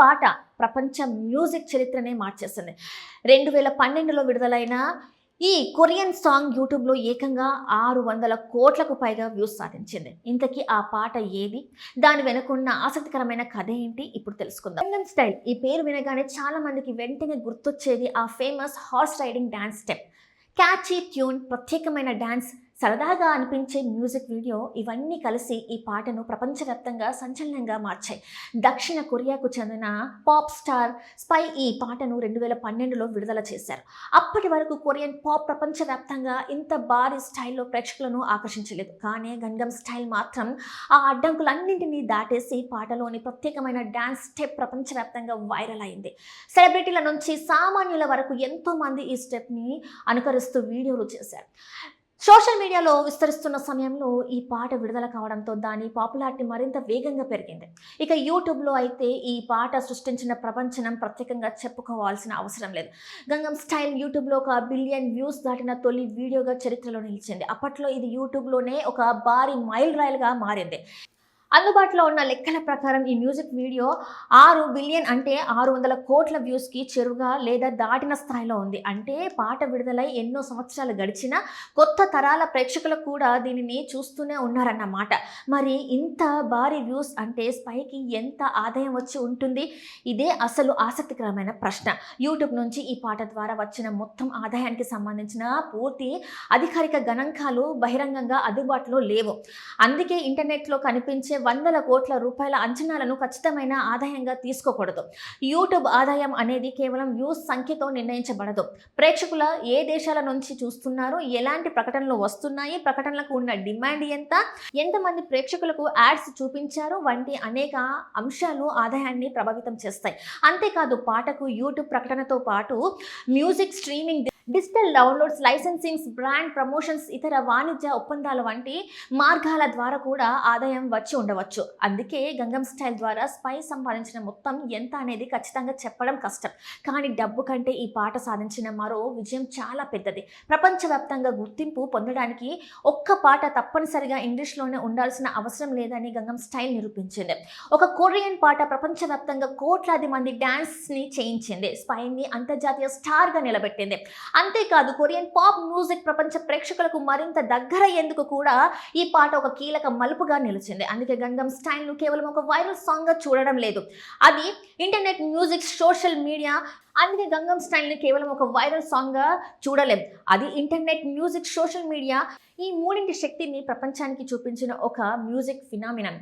పాట ప్రపంచ మ్యూజిక్ చరిత్రనే మార్చేసింది. 2012లో విడుదలైన ఈ కొరియన్ సాంగ్ యూట్యూబ్లో ఏకంగా 600 కోట్లకు పైగా వ్యూస్ సాధించింది. ఇంతకీ ఆ పాట ఏది, దాని వెనుకున్న ఆసక్తికరమైన కథ ఏంటి, ఇప్పుడు తెలుసుకుందాం. గంగం స్టైల్ ఈ పేరు వినగానే చాలా మందికి వెంటనే గుర్తొచ్చేది ఆ famous horse riding dance step. Catchy tune, ప్రత్యేకమైన డాన్స్, సరదాగా అనిపించే మ్యూజిక్ వీడియో, ఇవన్నీ కలిసి ఈ పాటను ప్రపంచవ్యాప్తంగా సంచలనంగా మార్చాయి. దక్షిణ కొరియాకు చెందిన పాప్ స్టార్ స్పై ఈ పాటను 2012లో విడుదల చేశారు. అప్పటి వరకు కొరియన్ పాప్ ప్రపంచవ్యాప్తంగా ఇంత భారీ స్టైల్లో ప్రేక్షకులను ఆకర్షించలేదు. కానీ గంగం స్టైల్ మాత్రం ఆ అడ్డంకులన్నింటినీ దాటేసి పాటలోని ప్రత్యేకమైన డాన్స్ స్టెప్ ప్రపంచవ్యాప్తంగా వైరల్ అయింది. సెలబ్రిటీల నుంచి సామాన్యుల వరకు ఎంతో మంది ఈ స్టెప్ని అనుకరిస్తూ వీడియోలు చేశారు. సోషల్ మీడియాలో విస్తరిస్తున్న సమయంలో ఈ పాట విడుదల కావడంతో దాని పాపులారిటీ మరింత వేగంగా పెరిగింది. ఇక యూట్యూబ్లో అయితే ఈ పాట సృష్టించిన ప్రపంచం ప్రత్యేకంగా చెప్పుకోవాల్సిన అవసరం లేదు. గంగం స్టైల్ యూట్యూబ్లో 1 బిలియన్ వ్యూస్ దాటిన తొలి వీడియోగా చరిత్రలో నిలిచింది. అప్పట్లో ఇది యూట్యూబ్లోనే ఒక భారీ మైల్ రాయిల్గా మారింది. అందుబాటులో ఉన్న లెక్కల ప్రకారం ఈ మ్యూజిక్ వీడియో 6 బిలియన్ అంటే 600 కోట్ల వ్యూస్కి చెరువుగా లేదా దాటిన స్థాయిలో ఉంది. అంటే పాట విడుదలై ఎన్నో సంవత్సరాలు గడిచినా కొత్త తరాల ప్రేక్షకులు కూడా దీనిని చూస్తూనే ఉన్నారన్నమాట. మరి ఇంత భారీ వ్యూస్ అంటే స్పైకి ఎంత ఆదాయం వచ్చి ఉంటుంది? ఇదే అసలు ఆసక్తికరమైన ప్రశ్న. యూట్యూబ్ నుంచి ఈ పాట ద్వారా వచ్చిన మొత్తం ఆదాయానికి సంబంధించిన పూర్తి అధికారిక గణాంకాలు బహిరంగంగా అందుబాటులో లేవు. అందుకే ఇంటర్నెట్లో కనిపించే వందల కోట్ల రూపాయల అంచనాలను ఖచ్చితమైన ఆదాయంగా తీసుకోకూడదు. యూట్యూబ్ ఆదాయం అనేది కేవలం వ్యూస్ సంఖ్యతో నిర్ణయించబడదు. ప్రేక్షకుల ఏ దేశాల నుంచి చూస్తున్నారు, ఎలాంటి ప్రకటనలు వస్తున్నాయి, ప్రకటనలకు ఉన్న డిమాండ్ ఎంతమంది ప్రేక్షకులకు యాడ్స్ చూపించారు వంటి అనేక అంశాలు ఆదాయాన్ని ప్రభావితం చేస్తాయి. అంతేకాదు పాటకు యూట్యూబ్ ప్రకటనతో పాటు music streaming, digital downloads, licensings, brand promotions, ఇతర వాణిజ్య ఒప్పందాల వంటి మార్గాల ద్వారా కూడా ఆదాయం వచ్చి ఉండవచ్చు. అందుకే గంగం స్టైల్ ద్వారా స్పై సంపాదించిన మొత్తం ఎంత అనేది ఖచ్చితంగా చెప్పడం కష్టం. కానీ డబ్బు కంటే ఈ పాట సాధించిన మరో విజయం చాలా పెద్దది. ప్రపంచవ్యాప్తంగా గుర్తింపు పొందడానికి ఒక్క పాట తప్పనిసరిగా ఇంగ్లీష్లోనే ఉండాల్సిన అవసరం లేదని గంగం స్టైల్ నిరూపించింది. ఒక కొరియన్ పాట ప్రపంచవ్యాప్తంగా కోట్లాది మంది డాన్స్ని చేయించింది. స్పైని అంతర్జాతీయ స్టార్గా నిలబెట్టింది. అంతేకాదు కొరియన్ పాప్ మ్యూజిక్ ప్రపంచ ప్రేక్షకులకు మరింత దగ్గరయ్యేందుకు కూడా ఈ పాట ఒక కీలక మలుపుగా నిలిచింది. అందుకే గంగం స్టైల్ను కేవలం ఒక వైరల్ సాంగ్గా చూడడం లేదు, అది ఇంటర్నెట్, మ్యూజిక్, సోషల్ మీడియా. అందుకే గంగం స్టైల్ని కేవలం ఒక వైరల్ సాంగ్గా చూడలేం, అది ఇంటర్నెట్, మ్యూజిక్, సోషల్ మీడియా, ఈ మూడింటి శక్తిని ప్రపంచానికి చూపించిన ఒక మ్యూజిక్ ఫినామినన్.